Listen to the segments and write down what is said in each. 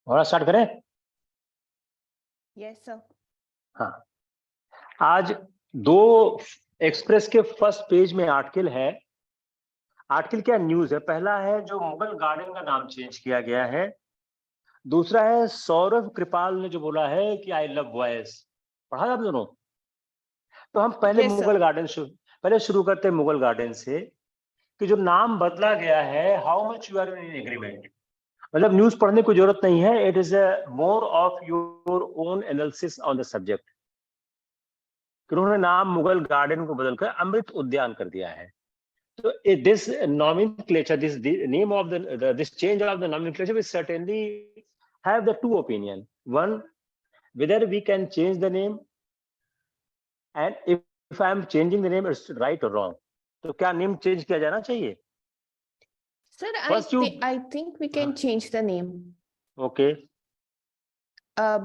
और स्टार्ट करें। Yes sir. हाँ, आज दो एक्सप्रेस के फर्स्ट पेज में आर्टिकल है। आर्टिकल क्या न्यूज है? पहला है जो मुगल गार्डन का नाम चेंज किया गया है। दूसरा है सौरभ कृपाल ने जो बोला है कि आई लव वॉयस। पढ़ा आप दोनों? तो हम पहले Yes, sir. मुगल गार्डन पहले शुरू करते हैं मुगल गार्डन से कि जो नाम बदला गया है, how much you are in agreement. मतलब न्यूज पढ़ने की जरूरत नहीं है, it is more of your own analysis on the subject. उन्होंने नाम मुगल गार्डन को बदलकर अमृत उद्यान कर दिया है। So this nomenclature, this the name of this change of the nomenclature will certainly have the two opinion. One, whether we can change the name, and if I am changing the name, it's right or wrong. तो क्या name change किया जाना चाहिए? Sir, First I think we can change the name. Okay.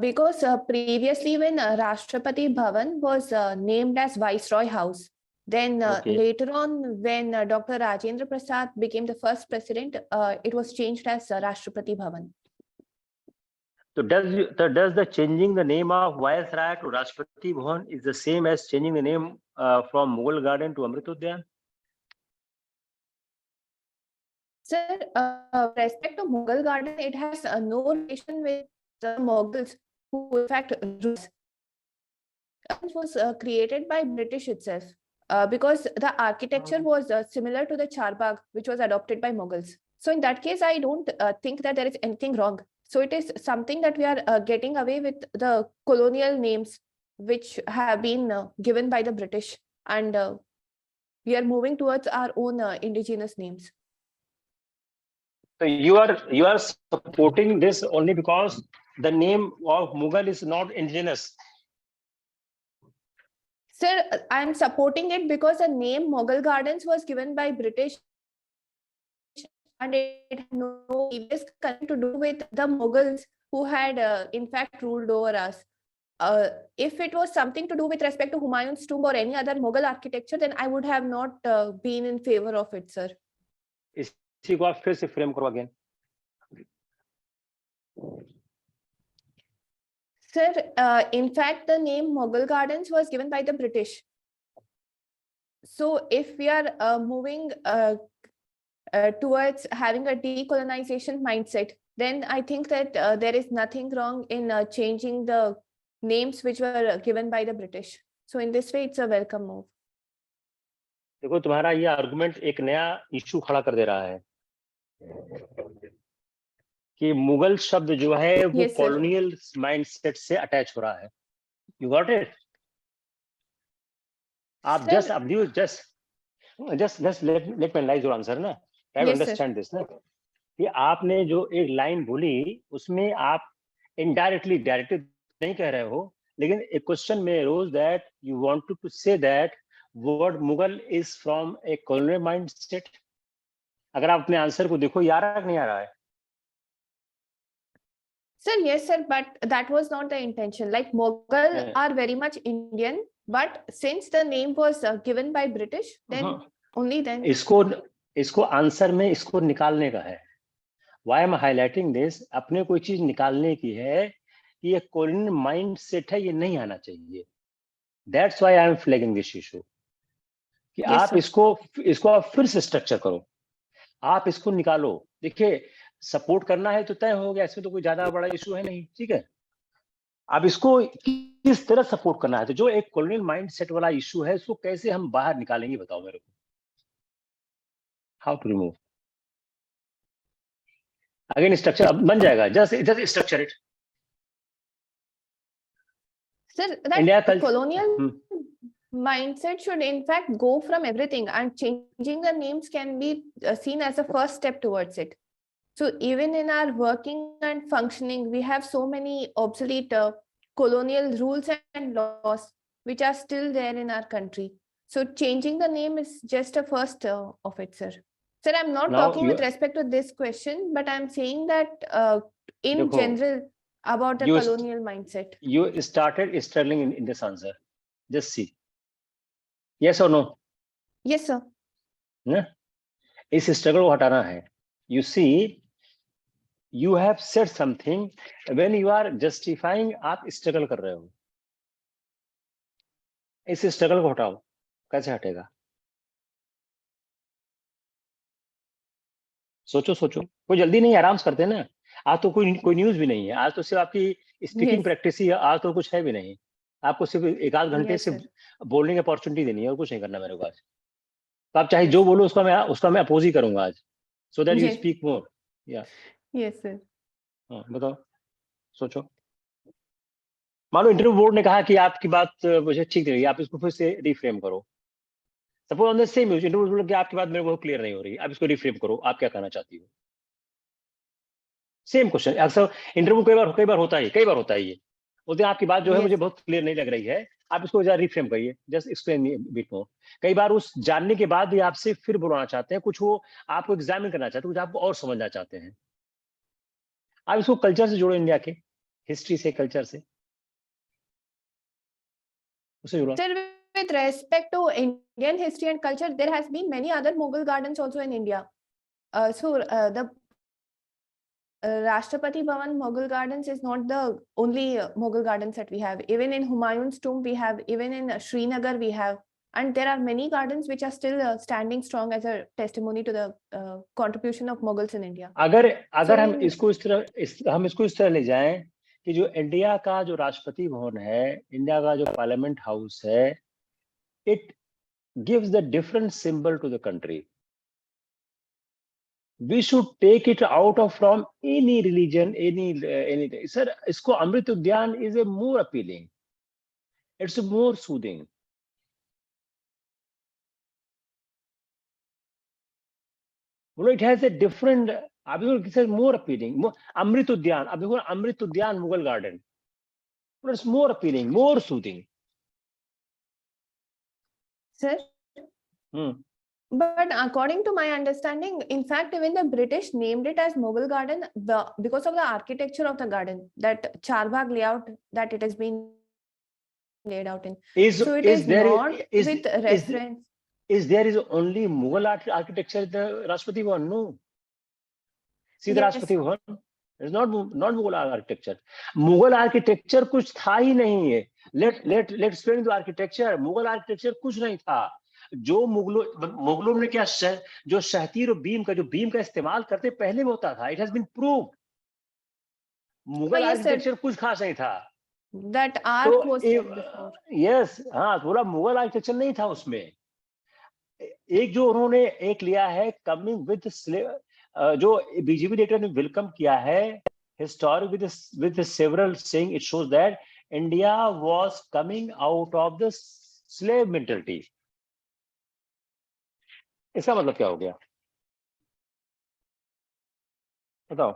Because previously when Rashtrapati Bhavan was named as Viceroy House, then later on when Dr. Rajendra Prasad became the first president, it was changed as Rashtrapati Bhavan. So does the changing the name of Viceroy to Rashtrapati Bhavan is the same as changing the name from Mughal Garden to Amrit Udyan? Sir, respect to Mughal Garden, it has no relation with the Mughals who in fact was created by British itself because the architecture was similar to the Charbagh, which was adopted by Mughals. So in that case, I don't think that there is anything wrong. So it is something that we are getting away with the colonial names which have been given by the British, and we are moving towards our own indigenous names. So you are supporting this only because the name of Mughal is not indigenous. Sir, I am supporting it because the name Mughal Gardens was given by British and it had no previous connection to do with the Mughals who had in fact ruled over us. If it was something to do with respect to Humayun's tomb or any other Mughal architecture, then I would have not been in favor of it, sir. इसी को आप फिर से frame करो again. Sir, in fact, the name Mughal Gardens was given by the British. So if we are moving towards having a decolonization mindset, then I think that there is nothing wrong in changing the names which were given by the British. So in this way, it's a welcome move. देखो तुम्हारा ये argument एक नया issue खड़ा कर दे रहा है कि मुगल शब्द जो है वो कॉलोनियल माइंडसेट से अटैच हो रहा है. You got it? आप just let me analyse your answer ना. आई अंडरस्टैंड दिस ना कि आपने जो एक लाइन बोली उसमें आप इनडायरेक्टली डायरेक्टली नहीं कह रहे हो, लेकिन एक क्वेश्चन में रोज that you want to say that word Mughal is from a colonial mindset. अगर आप अपने आंसर को देखो, ये आ रहा है नहीं आ रहा है? Sir, yes, sir, but that was not the intention. Like Mughal are very much Indian, but since the name was given by British, then only then. इसको आंसर में इसको निकालने का है. Why am I highlighting this? अपने कोई चीज निकालने की है कि ये कॉलोनियल माइंडसेट है, ये नहीं आना चाहिए. That's why I am flagging this issue. कि आप इसको आप फिर से स्ट्रक्चर करो, आप इसको निकालो. देखिए, सपोर्ट करना है तो तय हो गया, इसमें तो कोई ज्यादा बड़ा इशू है नहीं. ठीक है, अब इसको किस तरह सपोर्ट करना है, तो जो एक कॉलोनियल माइंडसेट वाला इशू है उसको कैसे हम बाहर निकालेंगे, बताओ मेरे को. How to remove? Again structure अब बन जाएगा. Just structure it. Sir, that colonial mindset should in fact go from everything, and changing the names can be seen as a first step towards it. So even in our working and functioning, we have so many obsolete colonial rules and laws which are still there in our country. So changing the name is just a first of it, sir. Sir, I'm not talking with respect to this question, but I'm saying that in general about the colonial mindset. You started struggling in this answer. Just see. Yes or no? Yes, sir. ना? इस struggle को हटाना है. You see, you have said something when you are justifying, आप struggle कर रहे हो, इस स्ट्रगल को हटाओ, कैसे हटेगा? सोचो सोचो, कोई जल्दी नहीं, आराम से करते हैं ना। आज तो कोई न्यूज भी नहीं है, आज तो सिर्फ आपकी स्पीकिंग प्रैक्टिस ही है, आज तो कुछ है भी नहीं। आपको सिर्फ एक आध घंटे से बोलने की अपॉर्चुनिटी देनी है और कुछ नहीं करना मेरे को आज। तो आप चाहे जो बोलो उसका मैं अपोज ही करूंगा आज, so that you speak more. या यस सर। हाँ बताओ, सोचो। मान लो इंटरव्यू बोर्ड ने कहा कि आपकी बात मुझे ठीक नहीं लगी, आप इसको फिर से रिफ्रेम करो। Suppose on the same interview board कि आपकी बात मेरे को क्लियर नहीं हो रही, आप इसको रिफ्रेम करो, आप क्या कहना चाहती हो? Same question. अक्सर इंटरव्यू कई बार होता है ये, बोलते हैं आपकी बात जो है मुझे बहुत क्लियर नहीं लग रही है, आप इसको जरा रिफ्रेम करिए, जस्ट एक्सप्लेन बिट मोर। कई बार उस जानने के बाद भी आपसे फिर बुलाना चाहते हैं, कुछ वो आपको एग्जामिन करना चाहते हैं, कुछ आपको और समझना चाहते हैं। आप इसको कल्चर से जोड़ो, इंडिया के हिस्ट्री से, कल्चर से उसे जोड़ो। Sir, with respect to Indian history and culture, there has been many other Mughal gardens also in India. The Rashtrapati Bhavan Mughal Gardens is not the only Mughal gardens that we have. Even in Humayun's tomb we have, even in Srinagar we have, and there are many gardens which are still standing strong as a testimony to the contribution of Mughals in India. अगर हम इसको इस तरह ले जाएं कि जो India का जो राष्ट्रपति भवन है, इंडिया का जो पार्लियामेंट हाउस है, it gives the different symbol to the country. We should take it out of from any religion, any sir, इसको अमृत उद्यान is a more appealing, it's more soothing. Well, it has a different, आप देखो it is more appealing. अमृत उद्यान, आप देखो अमृत उद्यान Mughal garden, it's more appealing, more soothing. Sir? But according to my understanding, in fact, even the British named it as Mughal Garden because of the architecture of the garden, that Charbagh layout that it has been laid out in. So it is not with reference. Is there only Mughal architecture in the Rashtrapati Bhavan? No. See the Rashtrapati Bhavan. It's not Mughal architecture. Mughal architecture कुछ था ही नहीं है. Let's explain the architecture. Mughal architecture कुछ नहीं था. जो मुगलों ने क्या जो शहतीर और बीम का इस्तेमाल करते पहले में होता था, it has been proved. Mughal architecture कुछ खास नहीं था। That art was यस, हाँ, थोड़ा मुगल आर्किटेक्चर नहीं था उसमें। एक जो उन्होंने एक लिया है कमिंग विद जो बीजेपी लेटर ने वेलकम किया है, historic with several saying, it shows that India was coming out of the slave mentality. इसका मतलब क्या हो गया बताओ?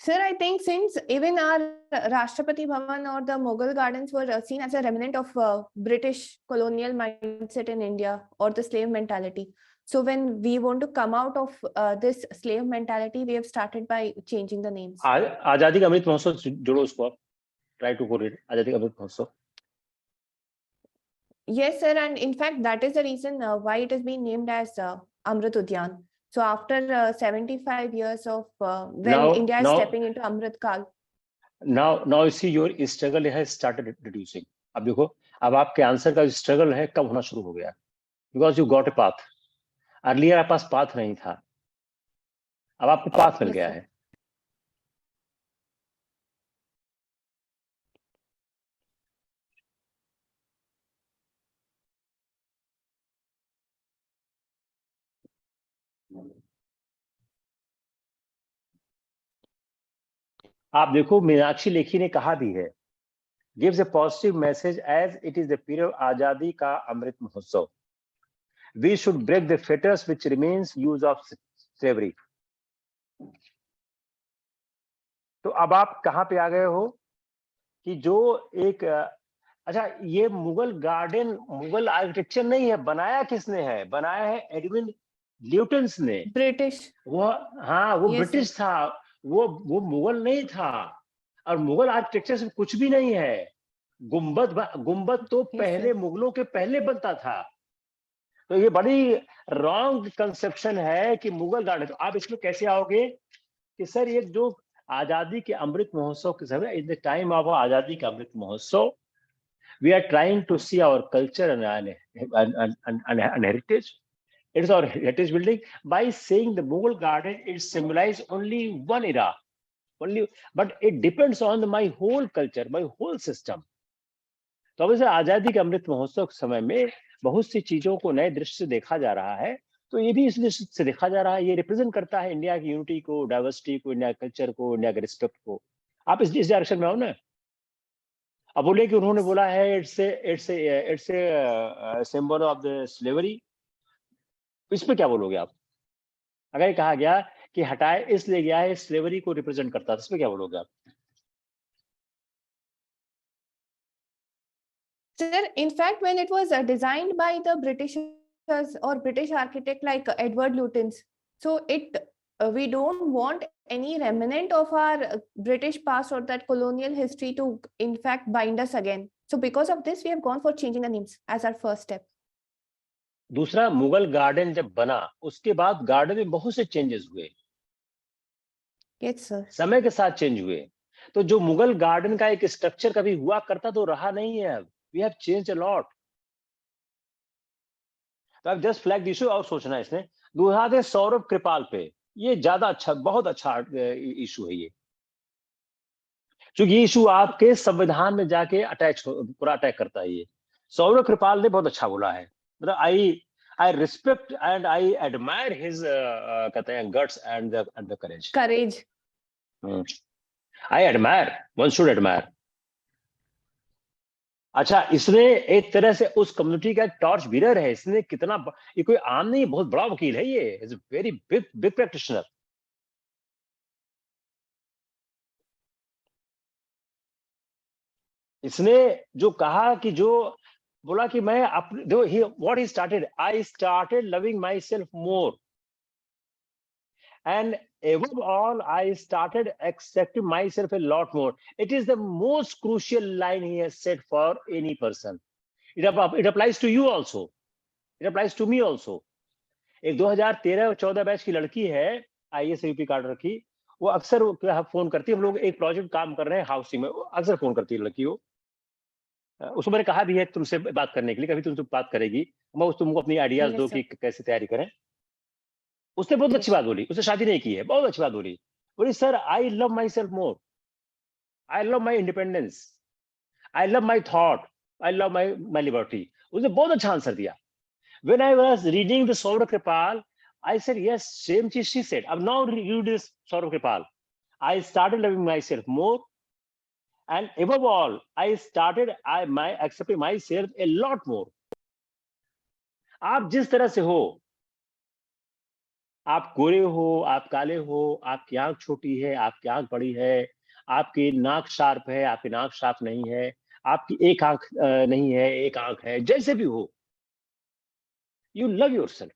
Sir, I think since even our Rashtrapati Bhavan or the Mughal gardens were seen as a remnant of British colonial mindset in India or the slave mentality. So when we want to come out of this slave mentality, we have started by changing the names. आजादी का अमृत महोत्सव जोड़ो उसको, try to quote it, आजादी का Amrit Mahotsav. Yes, sir, and in fact, that is the reason why it has been named as Amrit Udyan. So after 75 years of when India is stepping into Amrit Kal. Now you see your struggle has started reducing. अब देखो, अब आपके answer का struggle है कब होना शुरू हो गया, because you got a path. Earlier आपके पास पाथ नहीं था, अब आपको पाथ मिल गया है। आप देखो, मीनाक्षी लेखी ने कहा भी है, gives a positive message as it is the period आजादी का Amrit Mahotsav. We should break the fetters which remains use of slavery. तो अब आप कहां पे आ गए हो कि जो एक अच्छा, ये मुगल गार्डन मुगल आर्किटेक्चर नहीं है, बनाया किसने है? बनाया है एडविन ल्यूटन्स ने, ब्रिटिश। वो हाँ, वो ब्रिटिश था, वो मुगल नहीं था। और मुगल आर्किटेक्चर से कुछ भी नहीं है। गुंबद तो पहले मुगलों के पहले बनता था। तो ये बड़ी रॉन्ग कंसेप्शन है कि मुगल गार्डन। तो आप इसमें कैसे आओगे कि सर ये जो आजादी के अमृत महोत्सव के समय, इन द टाइम ऑफ आजादी का Amrit Mahotsav, we are trying to see our culture and heritage. It is our heritage building. By saying the Mughal garden, it symbolizes only one era, only, but it depends on my whole culture, my whole system. तो अब इसे आजादी के अमृत महोत्सव के समय में बहुत सी चीजों को नए दृष्टि से देखा जा रहा है, तो ये भी इस दृष्टि से देखा जा रहा है, ये रिप्रेजेंट करता है इंडिया की यूनिटी को, डाइवर्सिटी को, इंडिया कल्चर को, इंडिया के रिस्पेक्ट को। आप इस डायरेक्शन में आओ ना। अब बोले कि उन्होंने बोला है it's symbol of the slavery, इस पे क्या बोलोगे आप? अगर कहा गया कि हटाए इसलिए गया है स्लेवरी को रिप्रेजेंट करता है, इस पे क्या बोलोगे आप? Sir, in fact, when it was designed by the Britishers or British architect like Edward Lutyens, so we don't want any remnant of our British past or that colonial history to, in fact, bind us again. So because of this, we have gone for changing the names as our first step. दूसरा, Mughal garden जब बना उसके बाद garden में बहुत से changes हुए। Yes, sir. समय के साथ चेंज हुए। तो जो मुगल गार्डन का एक स्ट्रक्चर कभी हुआ करता तो रहा नहीं है अब। We have changed a lot. तो अब जस्ट फ्लैग इशू और सोचना है इसने। दूसरा है सौरभ कृपाल पे, ये ज्यादा अच्छा, बहुत अच्छा इशू है ये, क्योंकि ये इशू आपके संविधान में जाके पूरा अटैक करता है। ये सौरभ कृपाल ने बहुत अच्छा बोला है, मतलब I respect and I admire his कहते हैं guts and the courage. I admire, one should admire. अच्छा, इसने एक तरह से उस कम्युनिटी का टॉर्च बीरर है। इसने कितना, ये कोई आम नहीं, बहुत बड़ा वकील है ये, इज वेरी बिग प्रैक्टिशनर। इसने जो कहा कि जो बोला कि मैं अपने what he started, I started loving my self more and above all I started accepting myself a lot more. It is the most crucial line he has said for any person. It applies to you also, it applies to me also. एक 2013-14 batch की लड़की है, IAS UP card रखी, वो अक्सर phone करती है, हम लोग एक प्रोजेक्ट काम कर रहे हैं हाउसिंग में, अक्सर फोन करती है लड़की। वो उसको मैंने कहा भी है तुमसे बात करने के लिए, कभी तुमसे बात करेगी, मैं तुमको अपनी आइडियाज दो कि कैसे तैयारी करें। उसने बहुत अच्छी बात बोली, उसने शादी नहीं की है, बहुत अच्छी बात बोली sir I love my self more, I love my independence, I love my thought, I love my liberty. उसने बहुत अच्छा आंसर दिया। When I was reading the Saurabh Kripal, I said, yes, same thing she said. Now read this Saurabh Kripal. I started loving myself more, and above all, I started accepting myself a lot more. आप जिस तरह से हो, आप गोरे हो, आप काले हो, आपकी आंख छोटी है, आपकी आंख बड़ी है, आपकी नाक शार्प है, आपकी नाक शार्प नहीं है, आपकी एक आंख नहीं है, एक आंख है, जैसे भी हो, you love yourself.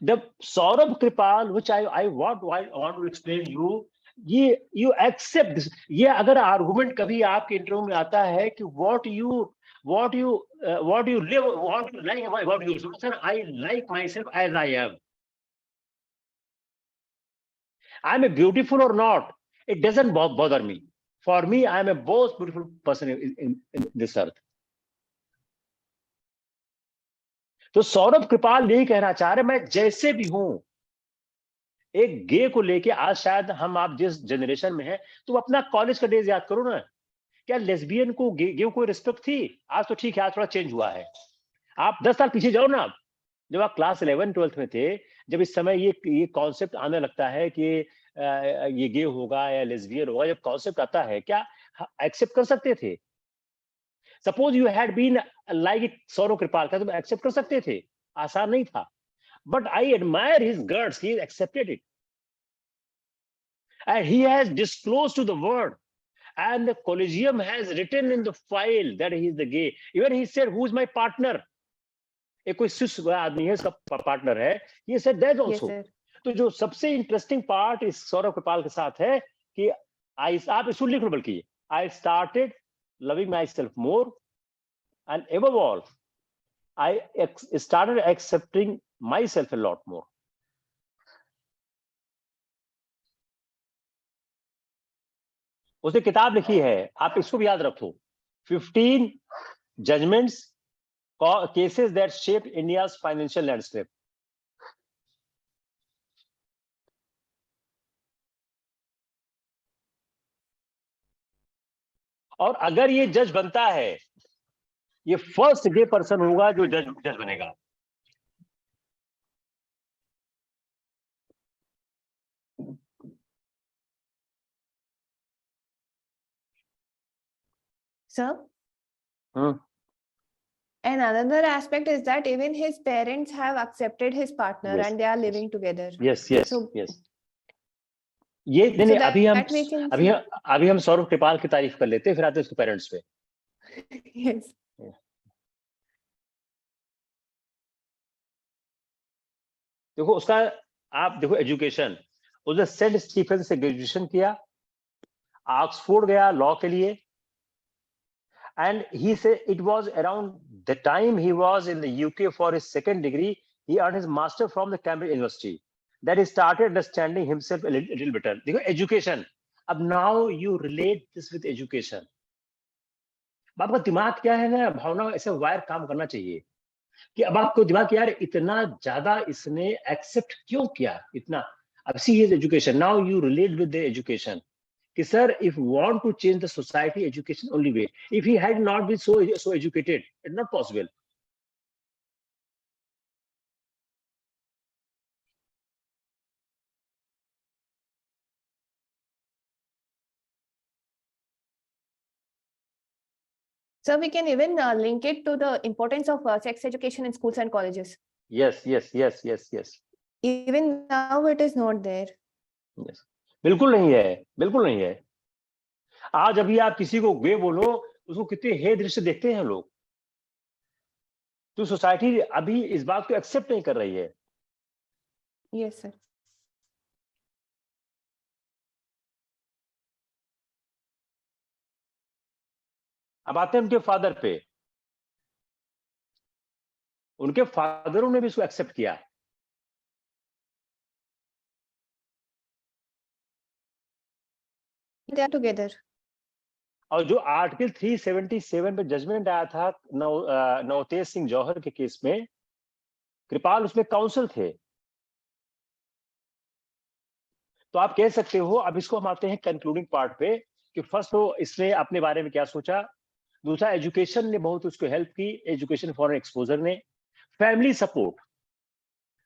The Saurabh Kripal, which I want to explain you, you accept this. ये अगर आर्गुमेंट कभी आपके इंटरव्यू में आता है कि what you live, what you like about yourself, sir, I like myself as I am. I'm a beautiful or not, it doesn't bother me. For me, I'm a most beautiful person in this earth. तो सौरभ कृपाल यही कहना चाह रहे, मैं जैसे भी हूं। एक गे को लेके आज शायद आप जिस जनरेशन में हैं, तो अपना कॉलेज का डेज याद करो ना, क्या लेस्बियन को गे को रिस्पेक्ट थी? आज तो ठीक है, आज थोड़ा चेंज हुआ है। आप 10 साल पीछे जाओ ना, जब आप क्लास 11-12 में थे, जब इस समय ये कॉन्सेप्ट आने लगता है कि ये गे होगा या लेस्बियन होगा, जब कॉन्सेप्ट आता है, क्या एक्सेप्ट कर सकते थे? Suppose you had been like Saurabh Kripal का, तुम एक्सेप्ट कर सकते थे? आसान नहीं था। But I admire his guts, he accepted it and he has disclosed to the world, and the collegium has written in the file that he is the gay. Even he said, who is my partner? एक कोई Swiss आदमी है, इसका partner है, he said that also. तो जो सबसे interesting part इस सौरभ कृपाल के साथ है कि आप इसको लिख लो, बल्कि I started loving myself more, and above all I started accepting myself a lot more. उसने किताब लिखी है, आप इसको भी याद रखो, 15 judgments cases that shaped India's financial landscape. और अगर ये जज बनता है, ये फर्स्ट गे पर्सन होगा जो जज बनेगा. Sir? And another aspect is that even his parents have accepted his partner, yes, and they are living yes. together. Yes, yes, so, yes. ये नहीं, so अभी हम सौरभ कृपाल की तारीफ कर लेते हैं, फिर आते हैं उसके पेरेंट्स पे. yes. देखो उसका, आप देखो एजुकेशन, उसने सेंट स्टीफन से ग्रेजुएशन किया, ऑक्सफोर्ड गया लॉ के लिए, and he said it was around the time he was in the UK for his second degree, he earned his master from the Cambridge University, that he started understanding himself a little better. देखो education, अब now you relate this with education. आपका दिमाग क्या है ना, भावना ऐसे wire काम करना चाहिए कि अब आपको दिमाग यार इतना ज्यादा इसने एक्सेप्ट क्यों किया इतना. अब see his education, now you relate with the education कि sir, if want to change the society, education only way. If he had not been so educated, it's not possible. So we can even link it to the importance of sex education in schools and colleges. Yes, yes, yes, yes, yes. Even now it is not there. Yes. बिल्कुल नहीं है, बिल्कुल नहीं है. आज अभी आप किसी को गे बोलो, उसको कितने हे दृष्टि देखते हैं लोग. तो सोसाइटी अभी इस बात को एक्सेप्ट नहीं कर रही है. Yes, sir. अब आते हैं उनके फादर पे. उनके फादरों ने भी इसको एक्सेप्ट किया. They are together. और जो आर्टिकल 377 पे जजमेंट आया था नवतेज सिंह जौहर के केस में, कृपाल उसमें काउंसिल थे. तो आप कह सकते हो, अब इसको हम आते हैं कंक्लूडिंग पार्ट पे, कि फर्स्ट तो इसने अपने बारे में क्या सोचा, दूसरा एजुकेशन ने बहुत उसको हेल्प की, एजुकेशन फॉर एक्सपोजर ने, family support.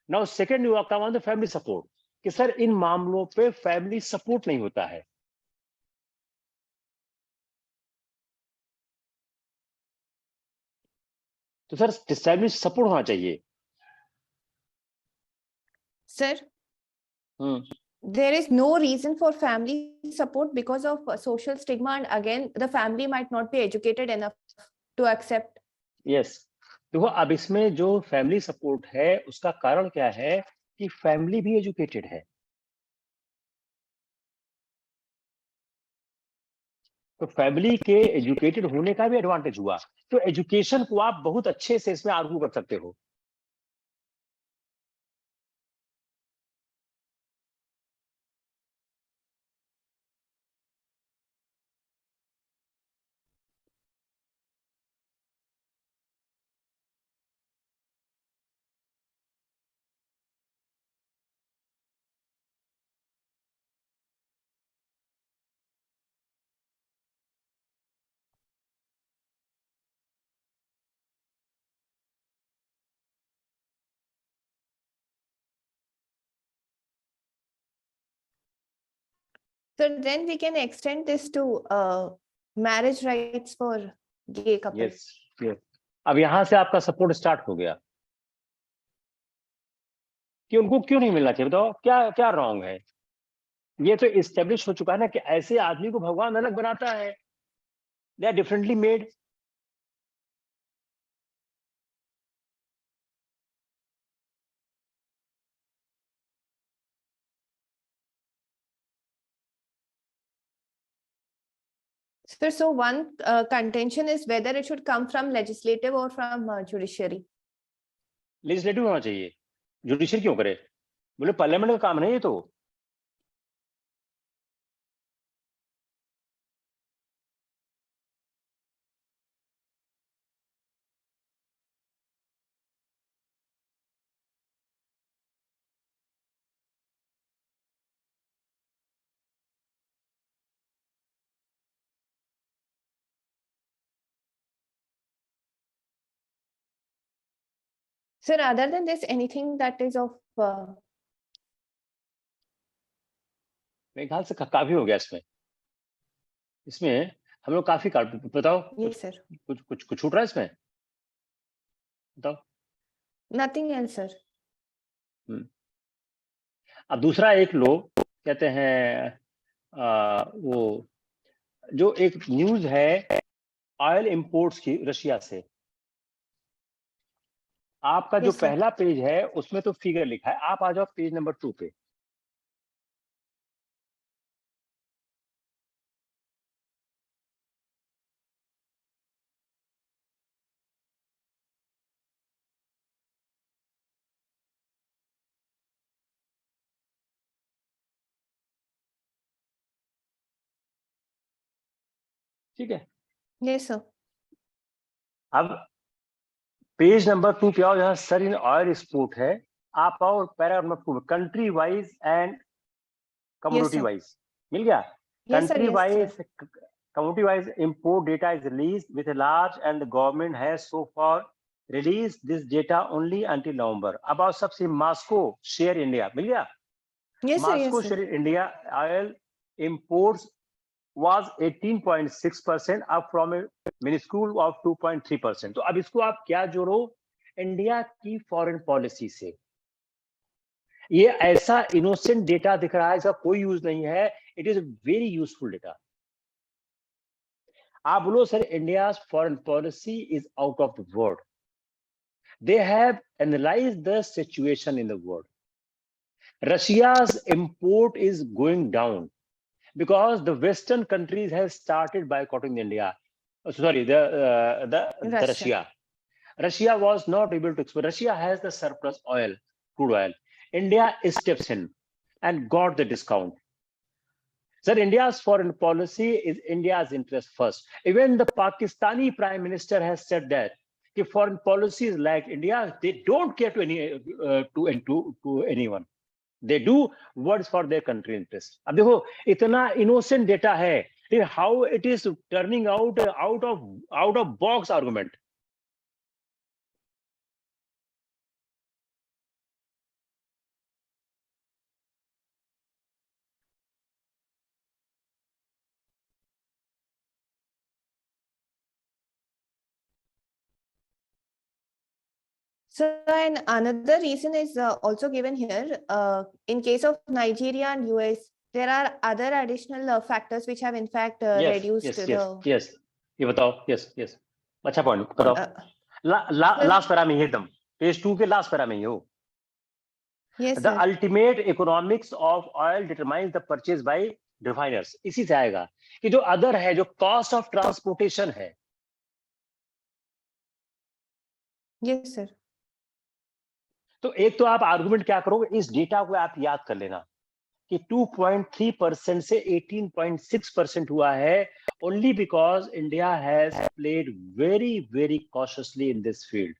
Now second you come on the family support, कि सर इन मामलों पे फैमिली सपोर्ट नहीं होता है. तो सर फैमिली सपोर्ट होना चाहिए. Sir, there is no reason for family support because of social stigma, and again the family might not be educated enough to accept. Yes. देखो अब इसमें जो फैमिली सपोर्ट है उसका कारण क्या है कि फैमिली भी एजुकेटेड है. तो फैमिली के एजुकेटेड होने का भी एडवांटेज हुआ. तो एजुकेशन को आप बहुत अच्छे से इसमें आर्गू कर सकते हो. So then we can extend this to marriage rights for gay couples. Yes, yes. अब यहां से आपका सपोर्ट स्टार्ट हो गया कि उनको क्यों नहीं मिलना चाहिए. बताओ क्या क्या रॉन्ग है. ये तो एस्टेब्लिश हो चुका है ना कि ऐसे आदमी को भगवान अलग बनाता है. They are differently made. So one contention is whether it should come from legislative or from judiciary. Legislative होना चाहिए, जुडिशियल क्यों करे? बोले पार्लियामेंट का काम नहीं है तो। Sir, other than this, anything that is of मेरे ख्याल से काफी हो गया इसमें हम लोग काफी बताओ। yes sir, कुछ छूट रहा है इसमें, बताओ। nothing else sir. अब दूसरा एक लोग कहते हैं वो जो एक न्यूज है ऑयल इंपोर्ट्स की रशिया से, आपका जो Yes, sir. पहला पेज है उसमें तो फिगर लिखा है, आप आ जाओ पेज नंबर 2 पे। ठीक है, Yes sir. अब पेज नंबर 2 पे आओ, जहां सर इन ऑयल एक्सपोर्ट है, आप आओ paragraph number 2, country wise and commodity wise. मिल गया? Yes sir. Country Yes wise sir. commodity wise import data is released with a large and the government has so far released this data only until November. About सबसे Moscow share India, मिल गया? Yes sir. Moscow Yes share sir. in India oil imports was 18.6%, up from a minuscule of 2.3%. तो अब इसको आप क्या जोड़ो India की foreign policy से। ये ऐसा इनोसेंट डेटा दिख रहा है, इसका कोई यूज नहीं है, it is very useful data. आप बोलो sir India's foreign policy is out of the world, they have analyzed the situation in the world. Russia's import is going down because the western countries have started boycotting India. Sorry, the Russia. Russia was not able to export. Russia has the surplus oil, crude oil. India steps in and got the discount. Sir, India's foreign policy is India's interest first. Even the Pakistani Prime Minister has said that if foreign policy is like India, they don't care to anyone. They do what's for their country interest. अब देखो इतना innocent data है, how it is turning out of box argument. So, and another reason is also given here. In case of Nigeria and US, there are other additional factors which have in fact reduced yes. ये बताओ, yes. अच्छा point बताओ। Last para में एकदम page 2 के last para में हो। Yes, the ultimate economics of oil determines the purchase by refiners. इसी से आएगा कि जो अदर है, जो कॉस्ट ऑफ ट्रांसपोर्टेशन है। Yes sir. तो एक तो आप आर्गुमेंट क्या करोगे, इस डेटा को आप याद कर लेना कि 2.3% से 18.6% हुआ है, only because India has played very cautiously in this field.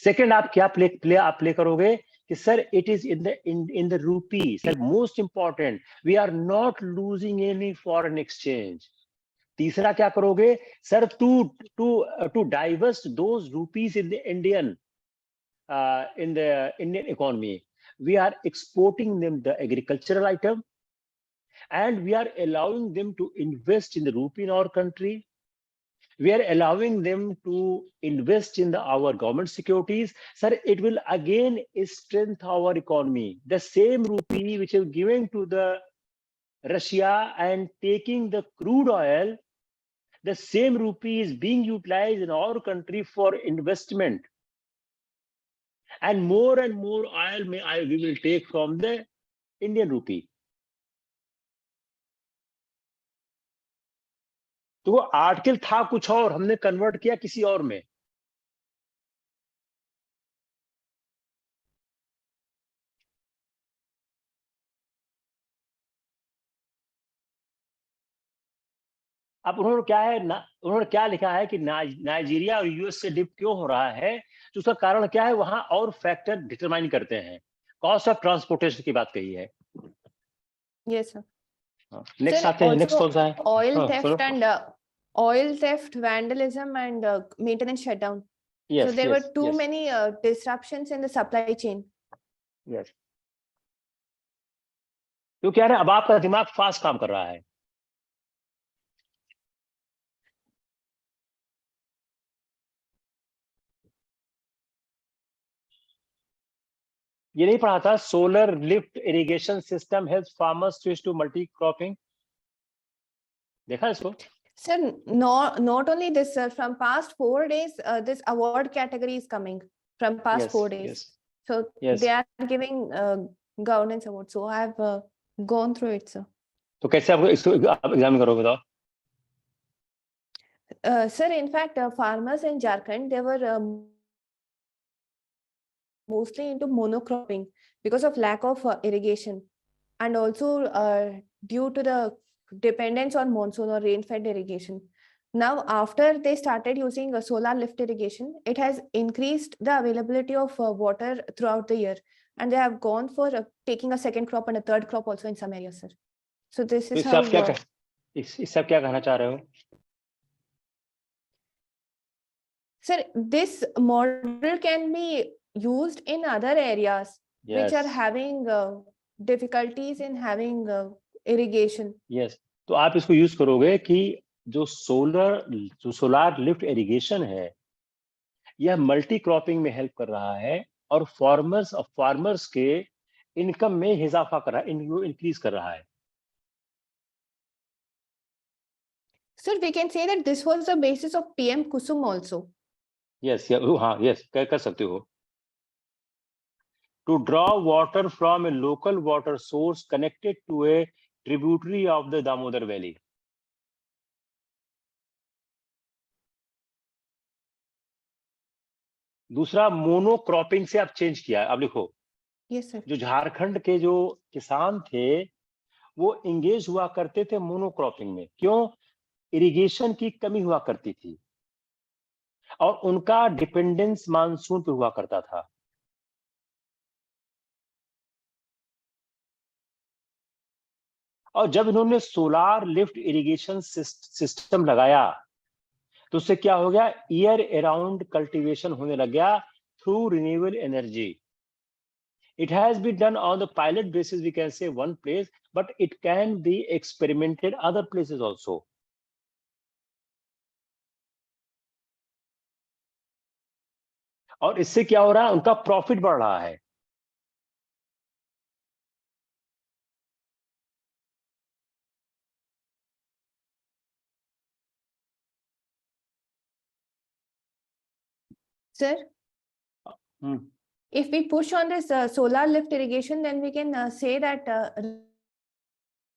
Second आप क्या प्ले करोगे कि sir it is in the rupee. Sir most important, we are not losing any foreign exchange. तीसरा क्या करोगे sir, to diverse those rupees in the Indian economy, we are exporting them the agricultural item and we are allowing them to invest in the rupee in our country. We are allowing them to invest in our government securities. Sir, it will again strengthen our economy. The same rupee which is given to the Russia and taking the crude oil, the same rupee is being utilized in our country for investment. And more oil we will take from the Indian rupee. तो वो article था कुछ और, हमने convert किया किसी और में। अब उन्होंने क्या है ना, उन्होंने क्या लिखा है कि नाइजीरिया और यूएस से डिप क्यों हो रहा है, तो उसका कारण क्या है, वहां और फैक्टर डिटरमाइन करते हैं। कॉस्ट ऑफ ट्रांसपोर्टेशन की बात कही है। Yes, sir. नेक्स्ट Sir, आते हैं, नेक्स्ट कौन also सा है? oil बोलो। theft and oil theft, vandalism, and maintenance shutdown. So yes there were yes too yes many disruptions in the supply chain. Yes. तो क्या है, अब आपका दिमाग फास्ट काम कर रहा है। ये नहीं पढ़ा था, solar lift irrigation system helps farmers switch to multi cropping? देखा इसको? Sir, not only this, sir, from past 4 days, this award category is coming from past Yes, 4 days. yes, So yes. they are giving governance award. So I have gone through it, sir. तो कैसे आपको इसको आप exam करोगे, बताओ? Sir, in fact, farmers in Jharkhand, they were mostly into monocropping because of lack of irrigation, and also due to the dependence on monsoon or rain-fed irrigation. Now, after they started using solar lift irrigation, it has increased the availability of water throughout the year, and they have gone for taking a second crop and a third crop also in some areas, sir. So this is इससे how. आप क्या इससे आप क्या कहना चाह रहे हो? Sir, this model can be used in other areas which are Yes, having difficulties in having irrigation. yes. तो आप इसको यूज करोगे कि जो सोलार लिफ्ट इरिगेशन है, यह मल्टी क्रॉपिंग में हेल्प कर रहा है और फार्मर्स के इनकम में इजाफा कर रहा है, इंक्रीज कर रहा है। Sir, we can say that this was the basis of PM Kusum also. Yes, हाँ, यस, कर सकते हो। To draw water from a local water source connected to a tributary of the Damodar Valley. दूसरा, monocropping से आप change किया है। अब लिखो, Yes, sir. जो झारखंड के जो किसान थे वो इंगेज हुआ करते थे मोनोक्रॉपिंग में। क्यों? इरिगेशन की कमी हुआ करती थी और उनका डिपेंडेंस मानसून पे हुआ करता था। और जब इन्होंने सोलार लिफ्ट इरिगेशन सिस्टम लगाया तो उससे क्या हो गया, ईयर अराउंड कल्टीवेशन होने लग गया through renewable energy. It has been done on the pilot basis, we can say one place, but it can be experimented other places also. और इससे क्या हो रहा है, उनका प्रॉफिट बढ़ रहा है। Sir, if we push on this solar lift irrigation, then we can say that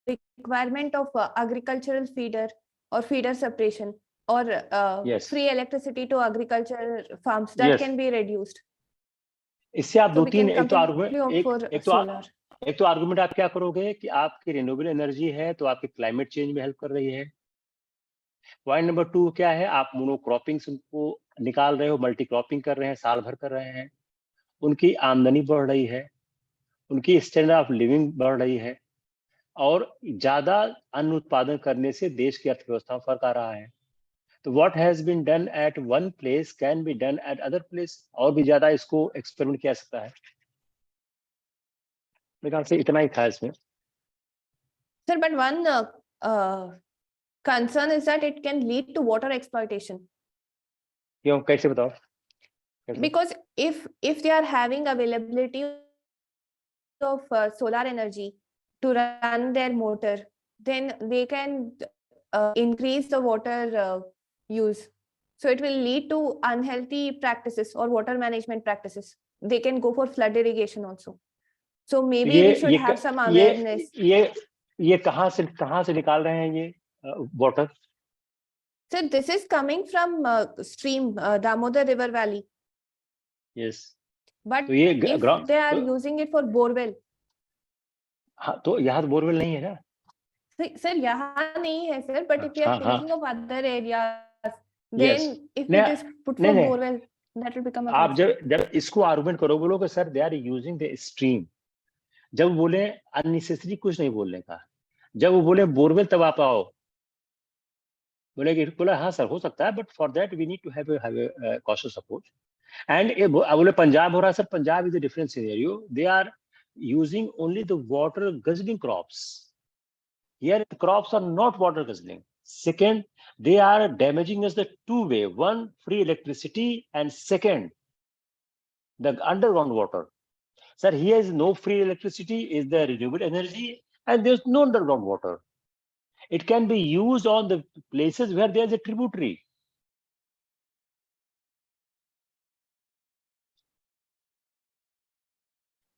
requirement of agricultural feeder or feeder separation or Yes. free electricity to agriculture farms, that Yes. can be reduced. इससे आप So दो we तीन, can completely opt for solar. एक तो argument आप क्या करोगे कि आपकी रिन्यूएबल एनर्जी है तो आपके क्लाइमेट चेंज में हेल्प कर रही है। पॉइंट नंबर 2 क्या है, आप मोनोक्रॉपिंग को निकाल रहे हो, मल्टी क्रॉपिंग कर रहे हैं, साल भर कर रहे हैं, उनकी आमदनी बढ़ रही है, उनकी स्टैंडर्ड ऑफ लिविंग बढ़ रही है और ज्यादा अन्न उत्पादन करने से देश की अर्थव्यवस्था में फर्क आ रहा है। तो what has been done at one place can be done at other place. और भी ज्यादा इसको एक्सपेरिमेंट किया सकता है। मेरे ख्याल से इतना ही था इसमें। Sir, but one concern is that it can lead to water exploitation. क्यों, कैसे बताओ? Because if they are having availability of solar energy to run their motor, then they can increase the water use. So it will lead to unhealthy practices or water management practices. They can go for flood irrigation also. So maybe we should have some awareness. ये कहाँ से निकाल रहे हैं ये water? Sir, this is coming from stream Damodar River Valley. Yes. But तो ये if they are using it for borewell. हाँ, तो यहाँ बोरवेल नहीं है ना? Sir, यहाँ नहीं है sir, but if you are thinking of other areas, then if it is put for borewell, that will become a आप जब इसको आर्गुमेंट करो, बोलो कि sir they are using the stream, जब बोले अननेसेसरी कुछ नहीं बोलने का, जब वो बोले बोरवेल तब आप आओ, बोले कि बोला हाँ सर हो सकता है, but for that we need to have a cautious approach. And बोले पंजाब हो रहा है, sir Punjab is a different scenario, they are using only the water guzzling crops. Here the crops are not water guzzling. Second, they are damaging us the two way. One, free electricity, and second, the underground water. Sir, here is no free electricity, is the renewable energy, and there's no underground water. It can be used on the places where there's a tributary.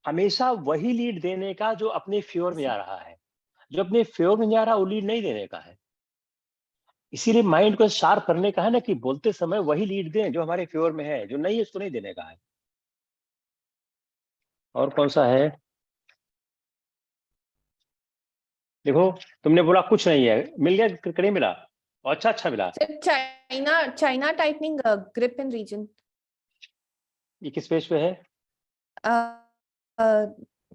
हमेशा वही lead देने का जो अपने favour में जा रहा है, जो अपने फेवर में जा रहा है वो लीड नहीं देने का है. इसीलिए माइंड को शार्प करने का है ना, कि बोलते समय वही लीड दें जो हमारे फेवर में है, जो नहीं है उसको नहीं देने का है. और कौन सा है? देखो तुमने बोला कुछ नहीं है, मिल गया कि नहीं मिला? और अच्छा मिला. चाइना टाइटनिंग ग्रिप इन रीजन. ये किस पेज पे है?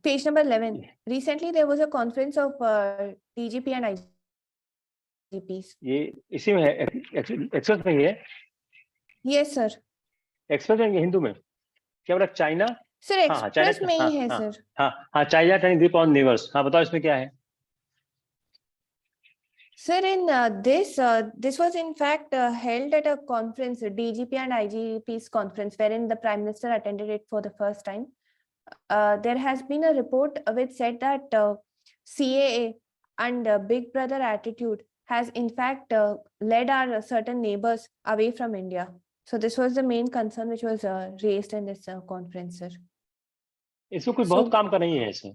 Page number 11. Recently there was a conference of DGP and IGPs. ये इसी में है, एक्सप्रेस में है? Yes sir. एक्सप्रेस में हिंदू में क्या बोला? चाइना सर एक्सप्रेस में ही है सर. हाँ China tightening grip on neighbours. हाँ बताओ इसमें क्या है? Sir, in this was in fact held at a conference, DGP and IGP's conference, wherein the Prime Minister attended it for the first time. There has been a report which said that CAA and Big Brother attitude has in fact led our certain neighbors away from India. So this was the main concern which was raised in this conference, sir. इसको कोई बहुत काम का नहीं है इसमें.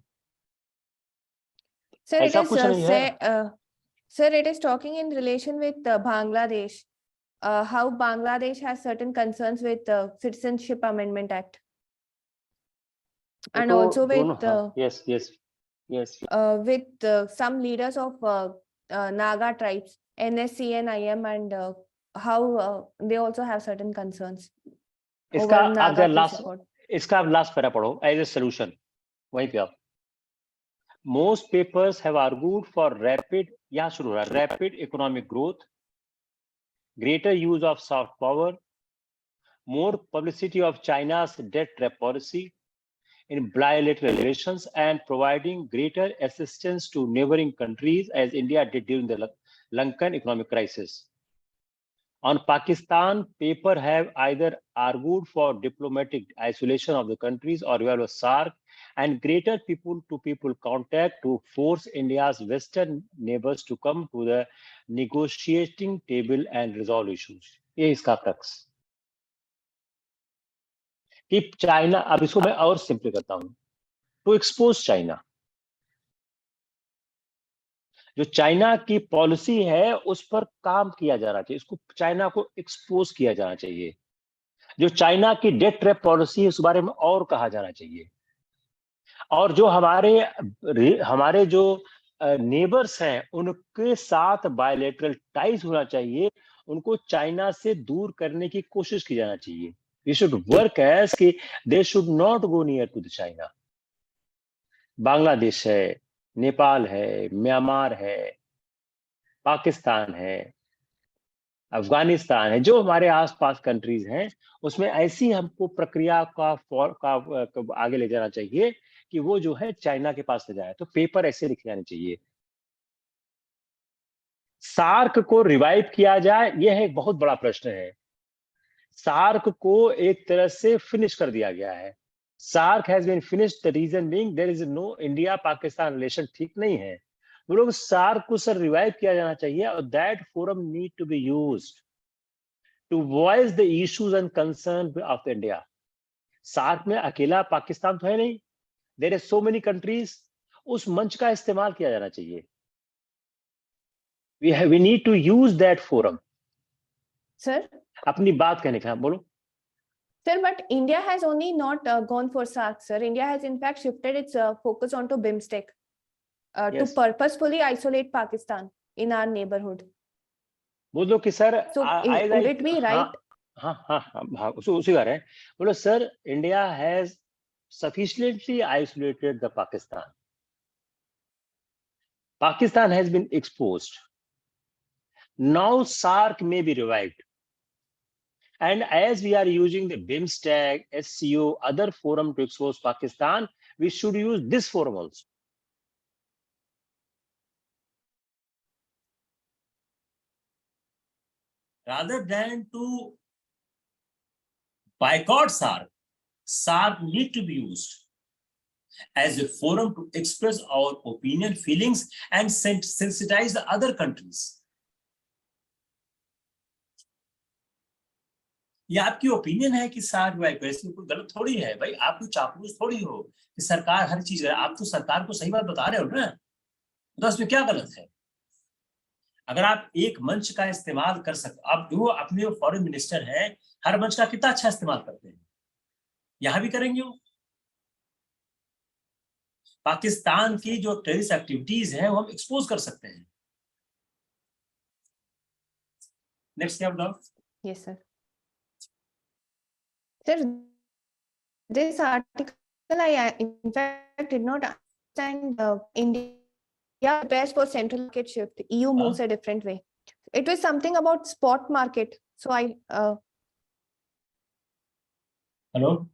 Sir, it is sir, it is talking in relation with Bangladesh, how Bangladesh has certain concerns with Citizenship Amendment Act. And also with yes with some leaders of Naga tribes, NSC and IM, and how they also have certain concerns. इसका आप last para पढ़ो as a solution. वहीं पे आप most papers have argued for rapid economic growth, greater use of soft power, more publicity of China's debt trap policy in bilateral relations, and providing greater assistance to neighboring countries as India did during the Lankan economic crisis. On Pakistan, paper have either argued for diplomatic isolation of the countries or revival of SAARC and greater people-to-people contact to force India's Western neighbors to come to the negotiating table and resolve issues. ये इसका crux. कि China, अब इसको मैं और simple करता हूं, to expose China. जो चाइना की पॉलिसी है उस पर काम किया जाना चाहिए, इसको चाइना को एक्सपोज किया जाना चाहिए. जो चाइना की डेट ट्रैप पॉलिसी है उस बारे में और कहा जाना चाहिए. और जो हमारे जो नेबर्स हैं उनके साथ बायलैटरल टाइज होना चाहिए, उनको चाइना से दूर करने की कोशिश की जाना चाहिए. वी शुड वर्क एज कि they should not go near to the China. Bangladesh है, नेपाल है, म्यांमार है, पाकिस्तान है, अफगानिस्तान है, जो हमारे आसपास कंट्रीज हैं, उसमें ऐसी हमको प्रक्रिया का आगे ले जाना चाहिए कि वो जो है चाइना के पास ले जाए. तो पेपर ऐसे लिखे जाने चाहिए. सार्क को रिवाइव किया जाए, यह एक बहुत बड़ा प्रश्न है. सार्क को एक तरह से फिनिश कर दिया गया है. SAARC has been finished, the reason being there is no India Pakistan relation ठीक नहीं है. वो लोग सार्क को सर रिवाइव किया जाना चाहिए, और that forum need to be used to voice the issues and concern of India. SAARC में अकेला पाकिस्तान तो है नहीं, there are so many countries. उस मंच का इस्तेमाल किया जाना चाहिए. we need to use that forum. Sir, अपनी बात कहने का बोलो. Sir, but India has only not gone for SAARC, sir. India has in fact shifted its focus onto BIMSTEC. to purposefully isolate Pakistan in our neighborhood. बोलो कि sir So would it be right? हाँ उसी का है। बोलो sir, India has sufficiently isolated the Pakistan. Pakistan has been exposed. Now SAARC may be revived. And as we are using the BIMSTEC, SCO, other forum to expose Pakistan, we should use this forum also. Rather than to boycott SAARC, SAARC need to be used as a forum to express our opinion, feelings, and sensitize the other countries. ये आपकी opinion है कि SAARC वैसे कोई गलत थोड़ी है भाई, आप कोई चापलूस थोड़ी हो कि सरकार हर चीज है। आप तो सरकार को सही बात बता रहे हो ना, तो उसमें क्या गलत है? अगर आप एक मंच का इस्तेमाल कर सकते, आप जो अपने फॉरेन मिनिस्टर हैं, हर मंच का कितना अच्छा इस्तेमाल करते हैं, यहां भी करेंगे वो। पाकिस्तान की जो टेररिस्ट एक्टिविटीज हैं वो हम एक्सपोज कर सकते हैं। नेक्स्ट क्या बताओ? Yes sir. Sir, this article I in fact did not understand. India prepares for central market shift. EU moves a different way. It was something about spot market. So I. Hello.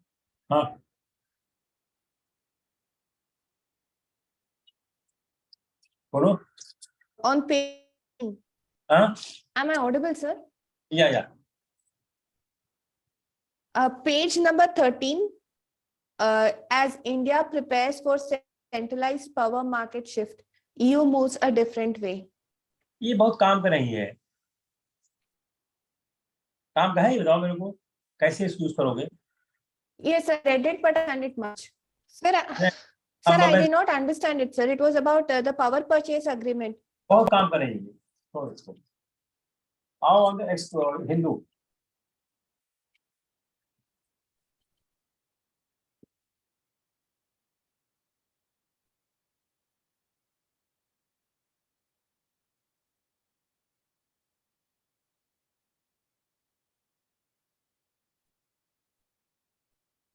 हाँ. बोलो. On page. हाँ. Am I audible, sir? Yeah. Page number 13, as India prepares for centralized power market shift, EU moves a different way. ये बहुत काम कर रही है। काम का है, ये बताओ मेरे को, कैसे इसको यूज करोगे? Yes, sir, I read it, but I understand it much. Sir, I did not understand it, sir. It was about the power purchase agreement. बहुत काम कर रही है। तो इसको आओ on the next Hindu.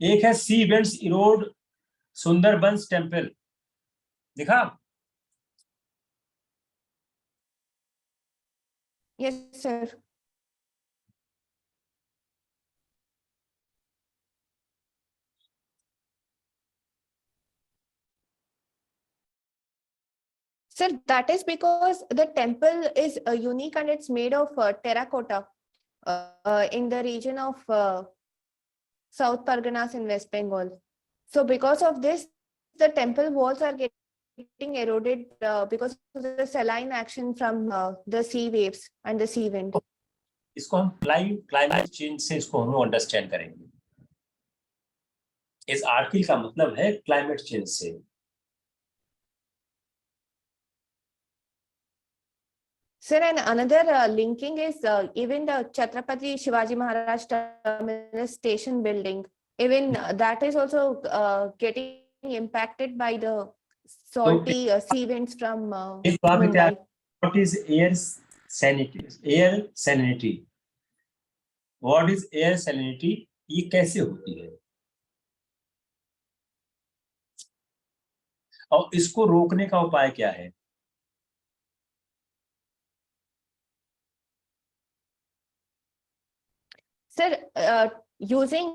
एक है सी इवेंट्स इरोड सुंदरबंस टेम्पल, दिखा? Yes, sir. Sir, that is because the temple is unique and it's made of terracotta in the region of South Parganas in West Bengal. So because of this, the temple walls are getting eroded because of the saline action from the sea waves and the sea wind. इसको हम climate change से इसको हम understand करेंगे। इस article का मतलब है क्लाइमेट चेंज से। Sir, and another linking is even the Chhatrapati Shivaji Maharaj Terminus station building. Even that is also getting impacted by the salty sea winds from Mumbai. What is air salinity? Air salinity. What is air salinity? ये कैसे होती है? और इसको रोकने का उपाय क्या है? Sir, using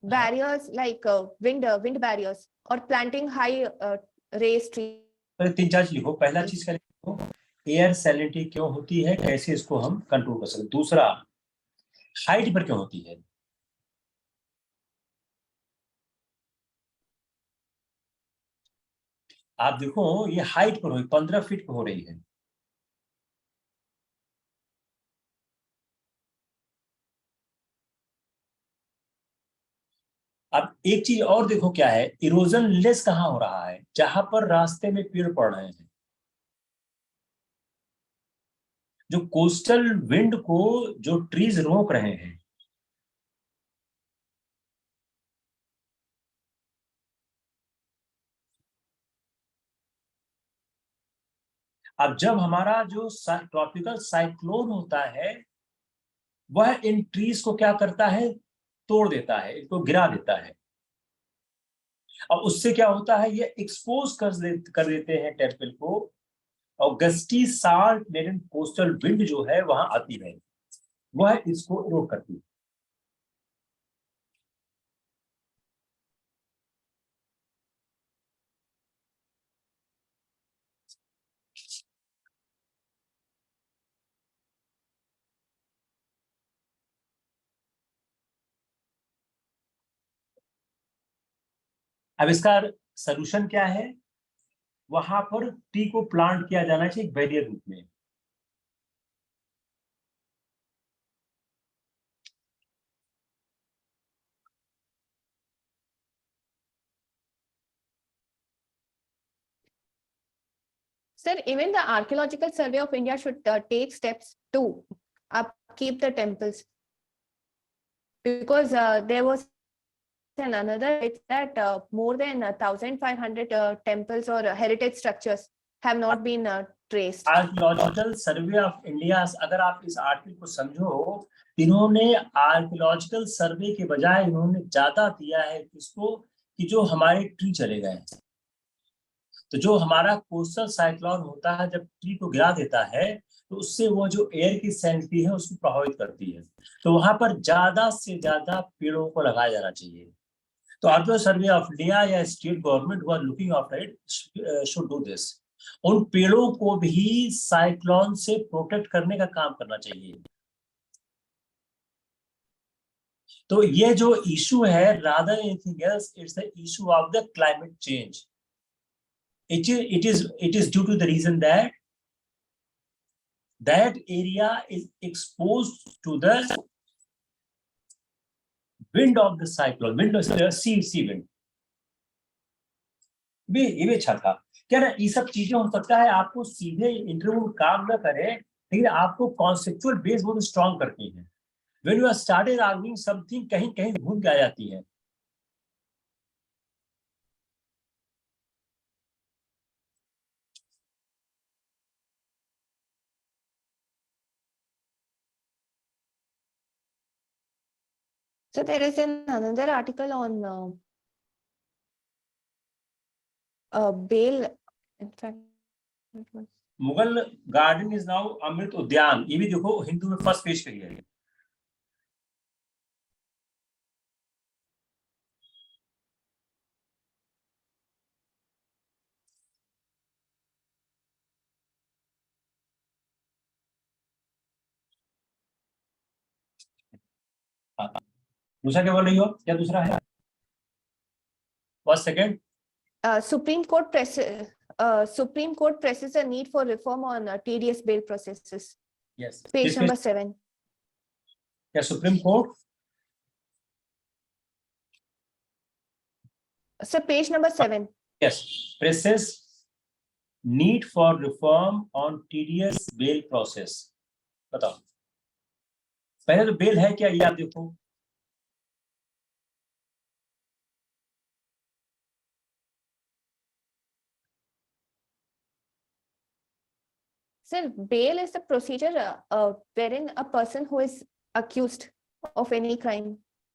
barriers like wind barriers or planting high raised trees. तो 3-4 चीज लिखो। पहला चीज क्या लिखो? एयर सैलिनिटी क्यों होती है, कैसे इसको हम कंट्रोल कर सकते। दूसरा, हाइट पर क्यों होती है? आप देखो ये हाइट पर हो, 15 फीट पर हो रही है। अब एक चीज और देखो क्या है, इरोजन लेस कहां हो रहा है? जहां पर रास्ते में पेड़ पड़ रहे हैं। जो कोस्टल विंड को जो ट्रीज रोक रहे हैं, अब जब हमारा जो ट्रॉपिकल साइक्लोन होता है वह इन ट्रीज को क्या करता है, तोड़ देता है, इनको गिरा देता है। अब उससे क्या होता है, ये एक्सपोज कर देते हैं टेम्पल को, और gusty salt laden coastal wind जो है वहां आती है, वह इसको इरोड करती है। अब इसका सलूशन क्या है, वहां पर ट्री को प्लांट किया जाना चाहिए बैरियर रूप में। Sir, even the Archaeological Survey of India should take steps to upkeep the temples, because there was another it's that more than 1,500 temples or heritage structures have not been traced. Archaeological survey of India, अगर आप इस article को समझो, इन्होंने archaeological सर्वे के बजाय इन्होंने ज्यादा दिया है किसको, कि जो हमारे ट्री चले गए। तो जो हमारा कोस्टल साइक्लोन होता है, जब ट्री को गिरा देता है तो उससे वो जो एयर की सैनिटी है उसको प्रभावित करती है। तो वहां पर ज्यादा से ज्यादा पेड़ों को लगाया जाना चाहिए। तो आर्कियोलॉजिकल सर्वे ऑफ इंडिया या state government who are looking after it should do this. उन पेड़ों को भी साइक्लोन से प्रोटेक्ट करने का काम करना चाहिए। तो ये जो इशू है, rather anything else, it's the issue of the climate change. It is due to the reason that area is exposed to the wind of the cyclone, wind of the sea wind। ये भी अच्छा था क्या ना, ये सब चीजें हो सकता है आपको सीधे इंटरव्यू में काम न करे, लेकिन आपको कॉन्सेप्चुअल बेस बहुत स्ट्रॉन्ग करती है। When you are started arguing something, कहीं कहीं भूल के आ जाती है। So there is another article on Bail. In fact, Mughal garden is now Amrit Udyan. ये भी देखो हिंदू में फर्स्ट पेज करी है। दूसरा क्या बोल रही हो, क्या दूसरा है? What's second? Supreme Court presses a need for reform on tedious bail processes. Yes. Page number 7. क्या Supreme Court? So page number 7. Yes. Presses need for reform on tedious bail process. बताओ, पहले तो बेल है क्या, ये आप देखो। Sir, bail is the procedure wherein a person who is accused of any crime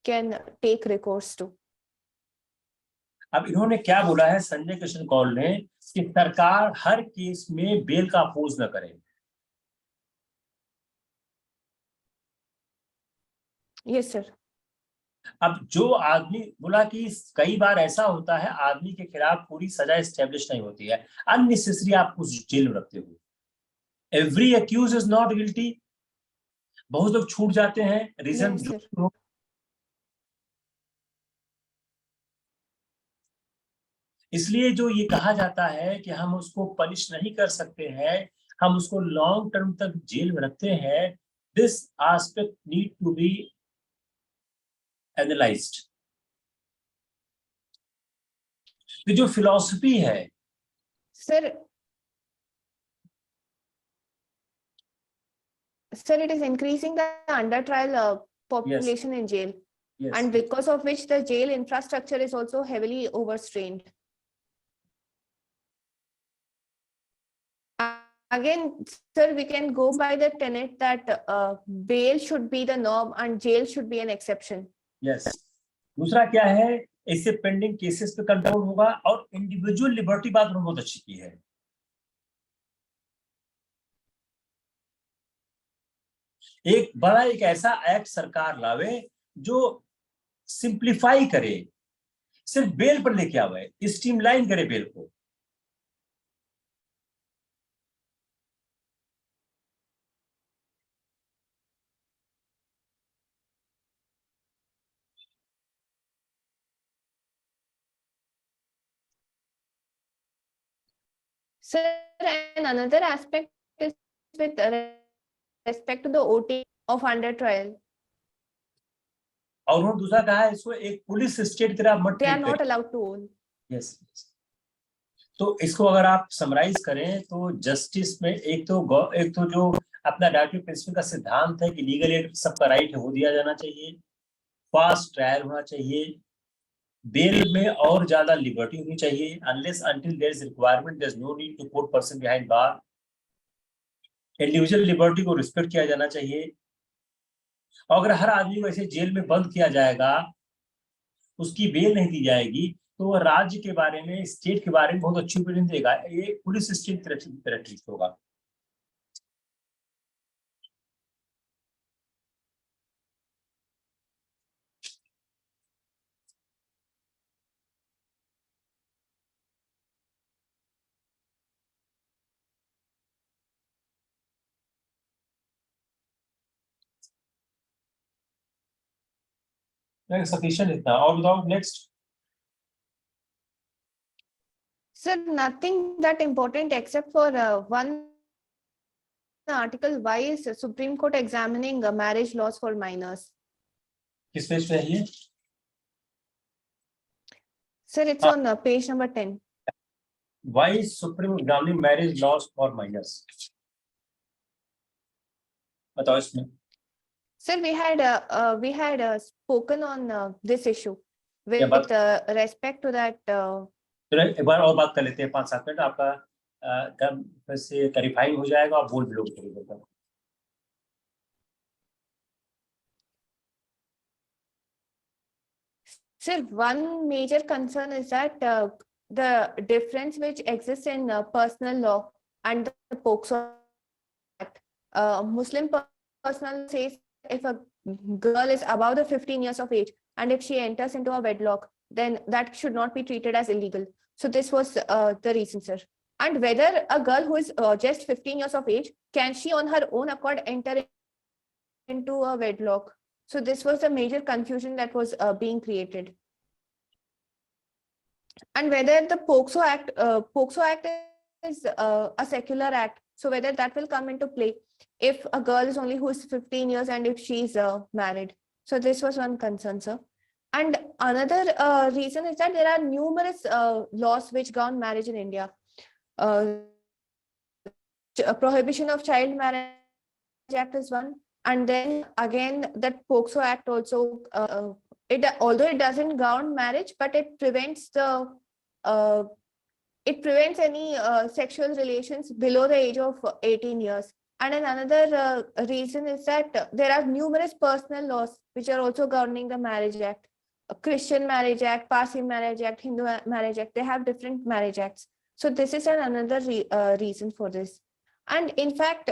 can take recourse to. अब इन्होंने क्या बोला है संजय किशन कौल ने, कि सरकार हर केस में बेल का अपोज न करे। Yes, sir. अब जो आदमी बोला कि कई बार ऐसा होता है आदमी के खिलाफ पूरी सजा एस्टेब्लिश नहीं होती है, अननेसेसरी आप उस जेल में रखते हो। Every accused is not guilty, बहुत लोग छूट जाते हैं, रीजन Yes, इसलिए जो ये कहा जाता है कि हम उसको पनिश नहीं कर सकते हैं, हम उसको लॉन्ग टर्म तक जेल में रखते हैं, this aspect need to be analysed. तो जो फिलॉसफी है sir, it is increasing the under trial population in jail, yes, and because of which the jail infrastructure is also heavily overstrained. again, sir, we can go by the tenet that bail should be the norm and jail should be an exception. Yes. दूसरा क्या है, इससे pending cases पे control होगा और individual liberty बात उन्होंने बहुत अच्छी की है। एक ऐसा एक्ट सरकार लावे जो सिंप्लीफाई करे, सिर्फ बेल पर लेके आवे, स्ट्रीमलाइन करे बेल को। Sir, and another aspect is with respect to the OT of under trial. और उन्होंने दूसरा कहा है इसको एक पुलिस स्टेट की तरह मत They are treat not करें। allowed to own. Yes. तो इसको अगर आप समराइज करें तो जस्टिस में एक तो जो अपना डायरेक्टिव प्रिंसिपल का सिद्धांत है कि लीगल एड सबका राइट हो दिया जाना चाहिए, फास्ट ट्रायल होना चाहिए, बेल में और ज्यादा लिबर्टी होनी चाहिए, unless until there is requirement there is no need to put person behind bar, individual liberty को रिस्पेक्ट किया जाना चाहिए। और अगर हर आदमी को ऐसे जेल में बंद किया जाएगा, उसकी बेल नहीं दी जाएगी, तो वह राज्य के बारे में, स्टेट के बारे में बहुत अच्छी ओपिनियन देगा, ये पुलिस स्टेट तरह ट्रीट होगा। सफिशिएंट इतना, और बताओ next. Sir, nothing that important except for one article. Why is the Supreme Court examining marriage laws for minors? किस पेज पे है ये? Sir, it's on page number 10. Why is Supreme examining marriage laws for minors? बताओ इसमें। Sir, we had spoken on this issue with respect to that. एक बार और बात कर लेते हैं 5-7 मिनट, आपका से क्लैरिफाइंग हो जाएगा, आप बोल भी लोगे। Sir, one major concern is that the difference which exists in personal law and the POCSO Act. Muslim personal says if a girl is above the 15 years of age and if she enters into a wedlock, then that should not be treated as illegal. So this was the reason, sir. And whether a girl who is just 15 years of age, can she on her own accord enter into a wedlock? So this was the major confusion that was being created. And whether the POCSO Act is a secular act, so whether that will come into play if a girl is only who is 15 years and if she's married. So this was one concern, sir. And another reason is that there are numerous laws which govern marriage in India. Prohibition of Child Marriage Act is one. And then again, that POCSO Act also, although it doesn't govern marriage, but it prevents any sexual relations below the age of 18 years. And another reason is that there are numerous personal laws which are also governing the Marriage Act. Christian Marriage Act, Parsi Marriage Act, Hindu Marriage Act, they have different marriage acts. So this is another reason for this. And in fact,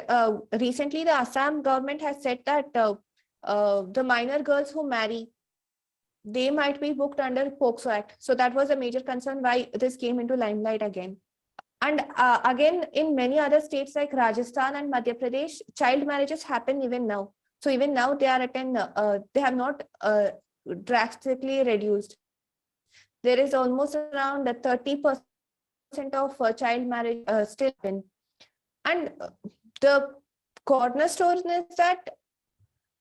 recently the Assam government has said that the minor girls who marry, they might be booked under POCSO Act. So that was a major concern why this came into limelight again. And again, in many other states like Rajasthan and Madhya Pradesh, child marriages happen even now. So even now they are they have not drastically reduced. There is almost around 30% of child marriage still happen. And the cornerstone is that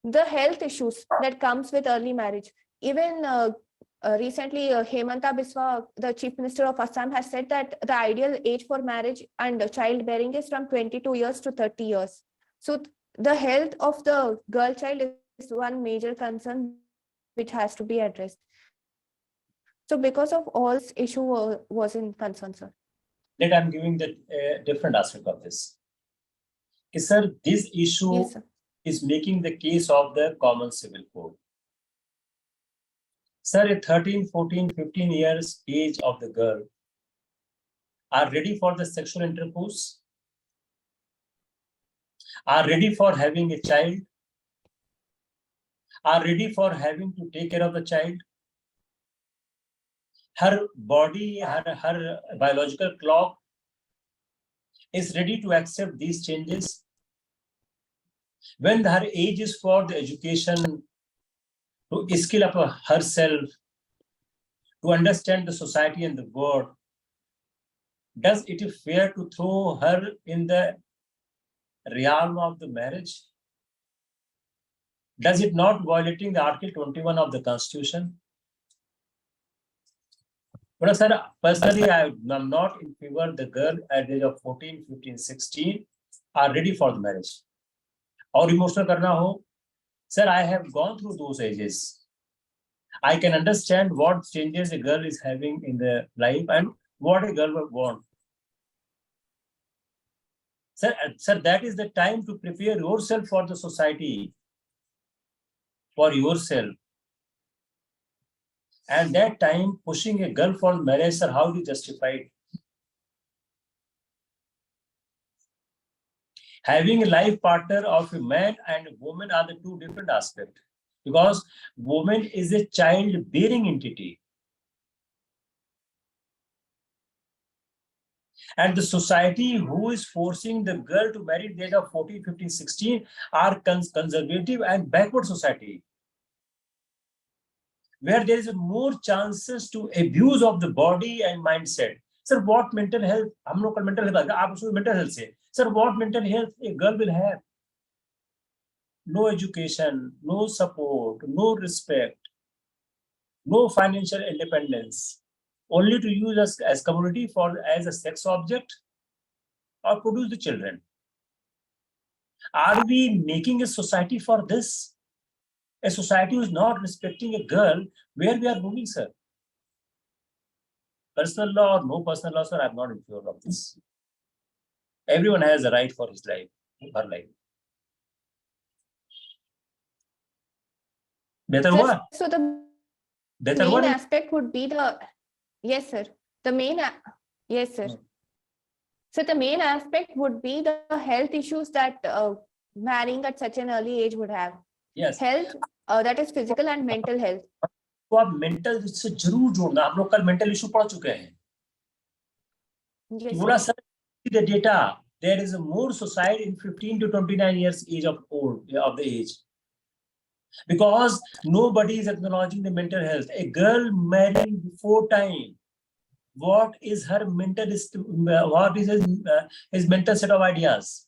the health issues that comes with early marriage. Even recently, Hemanta Biswa, the Chief Minister of Assam, has said that the ideal age for marriage and childbearing is from 22 years to 30 years. So the health of the girl child is one major concern which has to be addressed. So because of all this issue was in concern, sir. That I'm giving the different aspect of this. Sir, this issue Yes, sir. is making the case of the common civil code. Sir, a 13, 14, 15 years age of the girl are ready for the sexual intercourse, are ready for having a child, are ready for having to take care of the child. Her body, her biological clock is ready to accept these changes. When her age is for the education, to skill up herself, to understand the society and the world, does it fair to throw her in the realm of the marriage? Does it not violating the Article 21 of the Constitution? But sir, personally, I'm not in favor the girl at the age of 14, 15, 16 are ready for the marriage. Or emotional karna ho, sir, I have gone through those ages. I can understand what changes a girl is having in their life and what a girl will want. Sir, that is the time to prepare yourself for the society, for yourself. And that time, pushing a girl for marriage, sir, how do you justify it? Having a life partner of a man and a woman are the two different aspects. Because woman is a child-bearing entity. And the society who is forcing the girl to marry at the age of 14, 15, 16 are conservative and backward society, where there is more chances to abuse of the body and mindset. Sir, what mental health? हम लोग का mental health आप उसमें mental health से. Sir, what mental health a girl will have? No education, no support, no respect, no financial independence, only to use us as community for as a sex object or produce the children. Are we making a society for this? A society who is not respecting a girl, where we are moving, sir? Personal law or no personal law, sir, I'm not in favor of this. Everyone has a right for his life, her life. Better what? So the Better main what? aspect would be the, yes, sir. The main, yes, sir. So the main aspect would be the health issues that marrying at such an early age would have. Yes. Health, that is physical and mental health. तो आप mental से जरूर जोड़ना. आप लोग कल mental issue पढ़ चुके हैं. बोला sir, the data, there is a more suicide in 15 to 29 years age of the age, because nobody is acknowledging the mental health. A girl marrying before time, what is her mental, what is his mental set of ideas?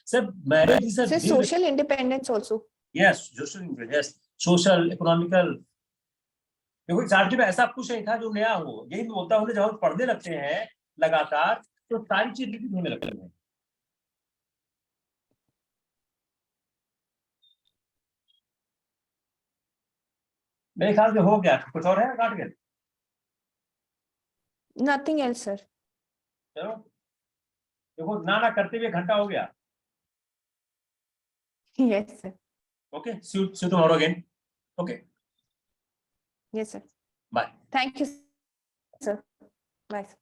Sir, marriage is a social independence also. Yes, social, economical. देखो इस article में ऐसा कुछ नहीं था जो नया हो. यही मैं बोलता हूँ जब हम पढ़ने लगते हैं लगातार तो सारी चीज रिपीट होने लगती है. मेरे ख्याल से हो गया. कुछ और है काट के? Nothing else, sir. चलो देखो ना करते हुए घंटा हो गया. Yes, sir. Okay, see you tomorrow again. Okay. Yes, sir. Bye. Thank you, sir. Bye, sir.